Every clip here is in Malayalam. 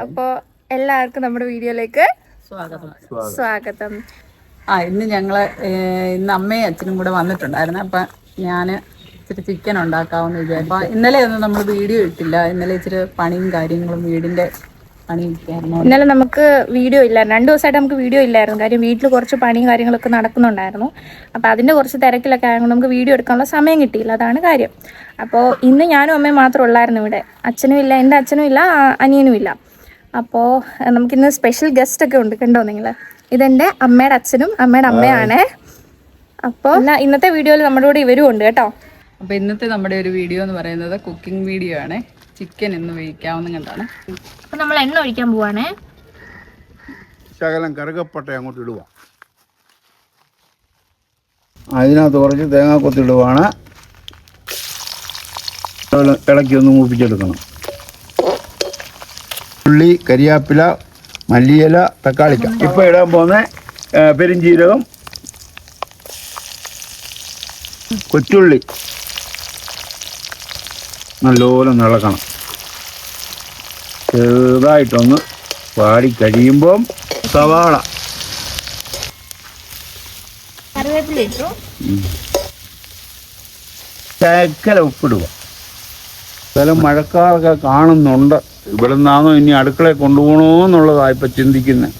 അപ്പോൾ എല്ലാവർക്കും നമ്മുടെ വീഡിയോയിലേക്ക് സ്വാഗതം. ഇന്ന് അമ്മയും അച്ഛനും കൂടെ വന്നിട്ടുണ്ടായിരുന്നു. അപ്പം ഞാൻ ഇച്ചിരി ചിക്കൻ ഉണ്ടാക്കാമെന്ന് വിചാരിച്ചു. അപ്പം ഇന്നലെ ഒന്നും നമ്മൾ വീഡിയോ ഇട്ടില്ല. ഇന്നലെ ഇച്ചിരി പണിയും കാര്യങ്ങളും വീടിൻ്റെ പണിയൊക്കെയായിരുന്നു. ഇന്നലെ നമുക്ക് വീഡിയോ ഇല്ലായിരുന്നു, 2 ദിവസമായിട്ട് നമുക്ക് വീഡിയോ ഇല്ലായിരുന്നു. കാര്യം വീട്ടിൽ കുറച്ച് പണിയും കാര്യങ്ങളൊക്കെ നടക്കുന്നുണ്ടായിരുന്നു. അപ്പോൾ അതിൻ്റെ കുറച്ച് തിരക്കിലൊക്കെ ആയതുകൊണ്ട് നമുക്ക് വീഡിയോ എടുക്കാനുള്ള സമയം കിട്ടിയില്ല, അതാണ് കാര്യം. അപ്പോൾ ഇന്ന് ഞാനും അമ്മയും മാത്രം ഉള്ളായിരുന്നു ഇവിടെ. അച്ഛനും ഇല്ല, എൻ്റെ അച്ഛനും ഇല്ല, അനിയനും ഇല്ല. അപ്പോൾ നമുക്കിന്ന് സ്പെഷ്യൽ ഗസ്റ്റ് ഒക്കെ ഉണ്ട്, കണ്ടോ നിങ്ങൾ? ഇതെൻ്റെ അമ്മയുടെ അച്ഛനും അമ്മയുടെ അമ്മയാണ്. അപ്പോൾ ഇന്നത്തെ വീഡിയോയിൽ നമ്മുടെ കൂടെ ഇവരും ഉണ്ട് കേട്ടോ. അപ്പോൾ ഇന്നത്തെ നമ്മുടെ ഒരു വീഡിയോ എന്ന് പറയുന്നത് കുക്കിംഗ് വീഡിയോ ആണ്. ചിക്കൻ ഇന്ന് വേവിക്കാവുന്ന കണ്ടാണ്. അപ്പോൾ നമ്മൾ എണ്ണ ഒഴിക്കാൻ പോവാണേ. ശകലം കറുകപ്പട്ട അങ്ങോട്ട് ഇടുക. അതിനകത്ത് കുറച്ച് തേങ്ങാക്കൊത്തിടുവാണ്. ഇളക്കി ഒന്ന് മൂപ്പിച്ചെടുക്കണം. ഉള്ളി, കരിയാപ്പില, മല്ലിയില, തക്കാളിക്ക. ഇപ്പോൾ ഇടാൻ പോകുന്ന പെരിഞ്ചീരകം, കൊച്ചുള്ളി നല്ലോണം ഇളക്കണം. ചെറുതായിട്ടൊന്ന് വാടി കഴിയുമ്പം സവാള, ശകല ഉപ്പിടുക. സ്ഥലം മഴക്കാറൊക്കെ കാണുന്നുണ്ട്. ഇവിടെ നിന്നാണോ ഇനി അടുക്കളയിൽ കൊണ്ടുപോകണോ എന്നുള്ളതാണ് ഇപ്പം ചിന്തിക്കുന്നത്.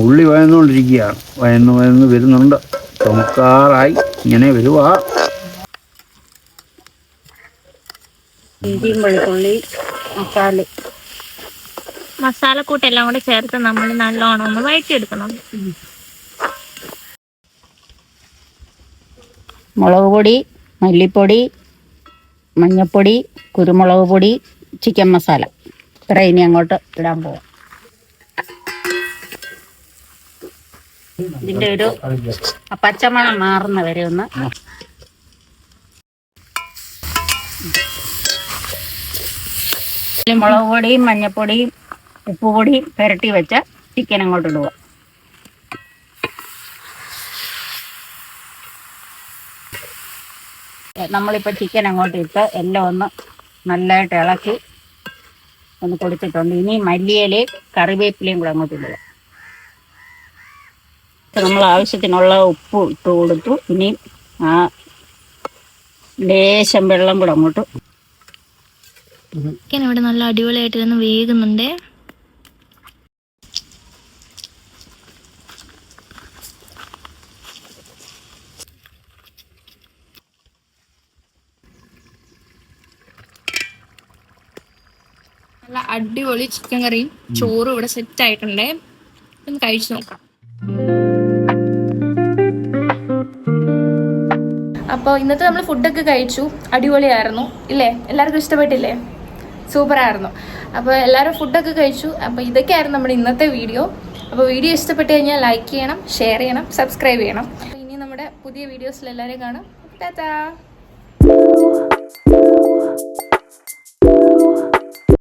ഉള്ളി വയന്നുകൊണ്ടിരിക്കുകയാണ്. വയന്ന് വരുന്നുണ്ട്. ചുമക്കാറായി ഇങ്ങനെ വരുവാ. ഇഞ്ചിയും വെളുത്തുള്ളി മസാലക്കൂട്ടെല്ലാം കൂടെ ചേർത്ത് നമ്മൾ നല്ലോണം ഒന്ന് വഴറ്റിയെടുക്കണം. മുളക് പൊടി, മല്ലിപ്പൊടി, മഞ്ഞൾപ്പൊടി, കുരുമുളക് പൊടി, ചിക്കൻ മസാല ഇത്ര ഇനി അങ്ങോട്ട് ഇടാൻ പോവാം. ഇതിൻ്റെ ഒരു പച്ചമണം മാറുന്ന വരെ ഒന്ന് മുളക് പൊടിയും മഞ്ഞൾപ്പൊടിയും ഉപ്പുപൊടിയും പുരട്ടി വെച്ച ചിക്കൻ അങ്ങോട്ട് ഇടുക. നമ്മളിപ്പോൾ ചിക്കൻ അങ്ങോട്ട് ഇട്ട് എല്ലാം ഒന്ന് നല്ലതായിട്ട് ഇളക്കി ഒന്ന് കൊടുത്തിട്ടുണ്ട്. ഇനി മല്ലിയിലയും കറിവേപ്പിലയും കൂടെ അങ്ങോട്ട് ഇടുക. നമ്മൾ ആവശ്യത്തിനുള്ള ഉപ്പ് ഇട്ട് കൊടുത്തു. ഇനി ആ ലേശം വെള്ളം കൂടെ അങ്ങോട്ട്. ചിക്കൻ ഇവിടെ നല്ല അടിപൊളിയായിട്ട് തന്നെ വേകുന്നുണ്ട്. നല്ല അടിപൊളി ചിക്കൻ കറിയും ചോറും ഇവിടെ സെറ്റ് ആയിട്ടുണ്ടേ. ഒന്ന് കഴിച്ചു നോക്കാം. അപ്പോൾ ഇന്നത്തെ നമ്മൾ ഫുഡൊക്കെ കഴിച്ചു. അടിപൊളിയായിരുന്നു ഇല്ലേ? എല്ലാവർക്കും ഇഷ്ടപ്പെട്ടില്ലേ? സൂപ്പറായിരുന്നു. അപ്പോൾ എല്ലാവരും ഫുഡൊക്കെ കഴിച്ചു. അപ്പോൾ ഇതൊക്കെയായിരുന്നു നമ്മുടെ ഇന്നത്തെ വീഡിയോ. അപ്പോൾ വീഡിയോ ഇഷ്ടപ്പെട്ട് കഴിഞ്ഞാൽ ലൈക്ക് ചെയ്യണം, ഷെയർ ചെയ്യണം, സബ്സ്ക്രൈബ് ചെയ്യണം. അപ്പോൾ ഇനി നമ്മുടെ പുതിയ വീഡിയോസിൽ എല്ലാവരെയും കാണാം. ടാറ്റാ.